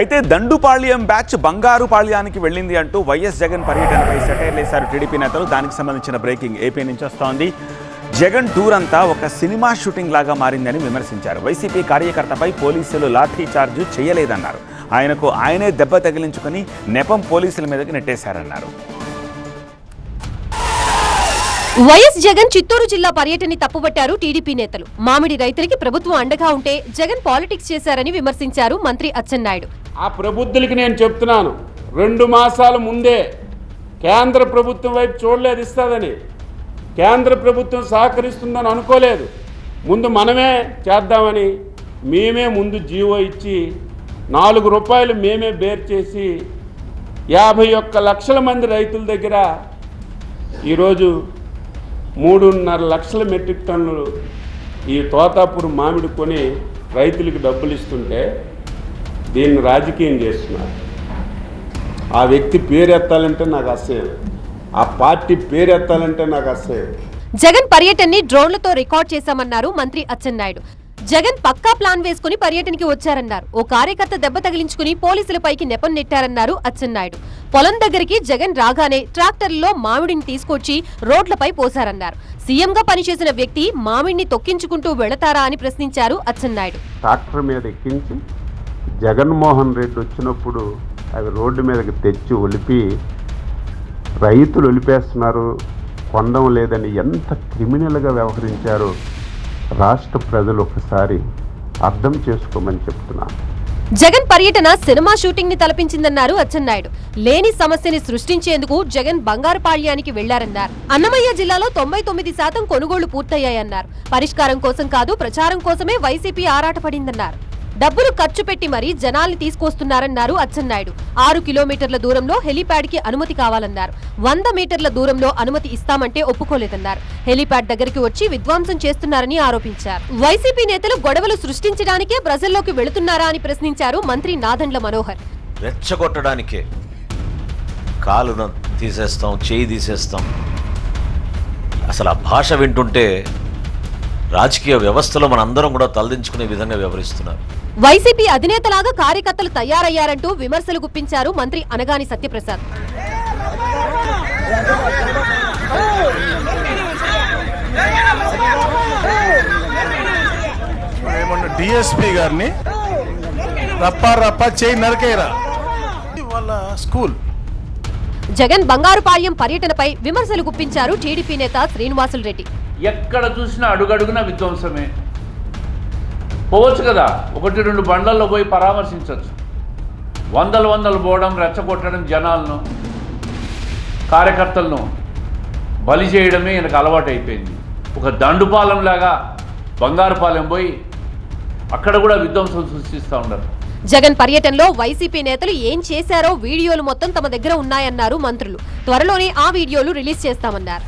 అయితే దండుపాళ్యం బ్యాచ్ బంగారు పాళ్యానికి వెళ్ళింది అంటూ వైఎస్ జగన్ పర్యటనపై సెటైర్లు వేశారు టీడీపీ నేతలు. దానికి సంబంధించిన బ్రేకింగ్ ఏపీ నుంచి వస్తోంది. జగన్ టూర్ అంతా ఒక సినిమా షూటింగ్ లాగా మారిందని విమర్శించారు. వైసీపీ కార్యకర్తపై పోలీసులు లాఠీ చార్జ్ చేయలేదన్నారు. ఆయనకు ఆయనే దెబ్బ తగిలించుకుని నెపం పోలీసుల మీదకి నెట్టేశారన్నారు. వైఎస్ జగన్ చిత్తూరు జిల్లా పర్యటనని తప్పుపట్టారు టీడీపీ నేతలు. మామిడి రైతులకి ప్రభుత్వం అండగా ఉంటే జగన్ పాలిటిక్స్ చేశారని విమర్శించారు మంత్రి అచ్చెన్నాయుడు. ఆ ప్రబుద్ధులకి నేను చెప్తున్నాను, 2 మాసాల ముందే కేంద్ర ప్రభుత్వం వైపు చూడలేదు ఇస్తుందని, కేంద్ర ప్రభుత్వం సహకరిస్తుందని అనుకోలేదు. ముందు మనమే చేద్దామని మేమే ముందు జీవో ఇచ్చి 4 రూపాయలు మేమే బేర్ చేసి 51 లక్షల మంది రైతుల దగ్గర ఈరోజు 3.5 లక్షల మెట్రిక్ టన్నులు ఈ తోతాపూర్ మామిడి కొని రైతులకు డబ్బులు ఇస్తుంటే దీన్ని రాజకీయం చేస్తున్నారు. ఆ వ్యక్తి పేరు ఎత్తాలంటే నాకు అసహ్యం, ఆ పార్టీ పేరు ఎత్తాలంటే నాకు అసహ్యం. జగన్ పర్యటనని డ్రోన్లతో రికార్డ్ చేశామన్నారు మంత్రి అచ్చెన్నాయుడు. జగన్ పక్కా ప్లాన్ వేసుకుని పర్యటనకి వచ్చారన్నారు. ఓ కార్యకర్త దెబ్బ తగిలించుకుని పోలీసులపైకి నెపం నెట్టారన్నారు అచ్చెన్నాయుడు. పొలం దగ్గరికి జగన్ రాగానే ట్రాక్టర్లో మామిడిని తీసుకొచ్చి రోడ్లపై పోశారన్నారు. సీఎంగా పనిచేసిన వ్యక్తి మామిడిని తొక్కించుకుంటూ వెళతారా అని ప్రశ్నించారు అచ్చెన్నాయుడు. ట్రాక్టర్ మీద ఎక్కించి జగన్మోహన్ రెడ్డి వచ్చినప్పుడు అవి రోడ్డు మీదకి తెచ్చి ఒలిపి రైతులు ఒలిపేస్తున్నారు, కొండం లేదని ఎంత క్రిమినల్గా వ్యవహరించారో రాష్ట్ర ప్రజలు ఒకసారి అర్థం చేసుకోమని చెప్తున్నారు. జగన్ పర్యటన సినిమా షూటింగ్ ని తలపించిందన్నారు అచ్చెన్నాయుడు. లేని సమస్యని సృష్టించేందుకు జగన్ బంగారుపాళ్యానికి వెళ్లారన్నారు. అన్నమయ్య జిల్లాలో 99% కొనుగోళ్లు పూర్తయ్యాయన్నారు. పరిష్కారం కోసం కాదు, ప్రచారం కోసమే వైసీపీ ఆరాటపడిందన్నారు. డబ్బులు ఖర్చు పెట్టి మరీ జనాల్ని తీసుకొస్తున్నారన్నారు అచ్చెన్నాయుడు. 6 కిలోమీటర్ల దూరంలో హెలీప్యాడ్ కి అనుమతి కావాలన్నారు. 100 మీటర్ల దూరంలో అనుమతి ఇస్తామంటే ఒప్పుకోలేదన్నారు. హెలీప్యాడ్ దగ్గరికి వచ్చి విధ్వంసం చేస్తున్నారని ఆరోపించారు. వైసీపీ నేతలు గొడవలు సృష్టించడానికే ప్రజల్లోకి వెళుతున్నారా అని ప్రశ్నించారు మంత్రి నాదెండ్ల మనోహర్. రెచ్చగొట్టడానికే కాలును తీసేస్తాం, చేయి తీసేస్తాం. అసలు ఆ భాష వింటుంటే రాజకీయ వ్యవస్థలో మనందరం కూడా తలదించుకునే విధంగా వ్యవహరిస్తున్నారు. వైసీపీ అధినేతలాగా కార్యకర్తలు తయారయ్యారంటూ విమర్శలు గుప్పించారు మంత్రి అనగాని సత్యప్రసాద్. డిఎస్పీ గారిని రప్పా చేయి నరకేరా వాళ్ళ స్కూల్. జగన్ బంగారుపాళ్యం పర్యటనపై విమర్శలు గుప్పించారు టీడీపీ నేత శ్రీనివాసులు రెడ్డి. ఎక్కడ చూసినా అడుగడుగున విధ్వంసమే. పోవచ్చు కదా, 1-2 బండ్లలో పోయి పరామర్శించవచ్చు. వందలు పోవడం, రెచ్చగొట్టడం, జనాలను కార్యకర్తలను బలి చేయడమే ఈయనకు అలవాటు అయిపోయింది. ఒక దండుపాలెంలాగా బంగారుపాలెం పోయి అక్కడ కూడా విధ్వంసం సృష్టిస్తూ ఉండరు. జగన్ పర్యటనలో వైసీపీ నేతలు ఏం చేశారో వీడియోలు మొత్తం తమ దగ్గర ఉన్నాయన్నారు మంత్రులు. త్వరలోనే ఆ వీడియోలు రిలీజ్ చేస్తామన్నారు.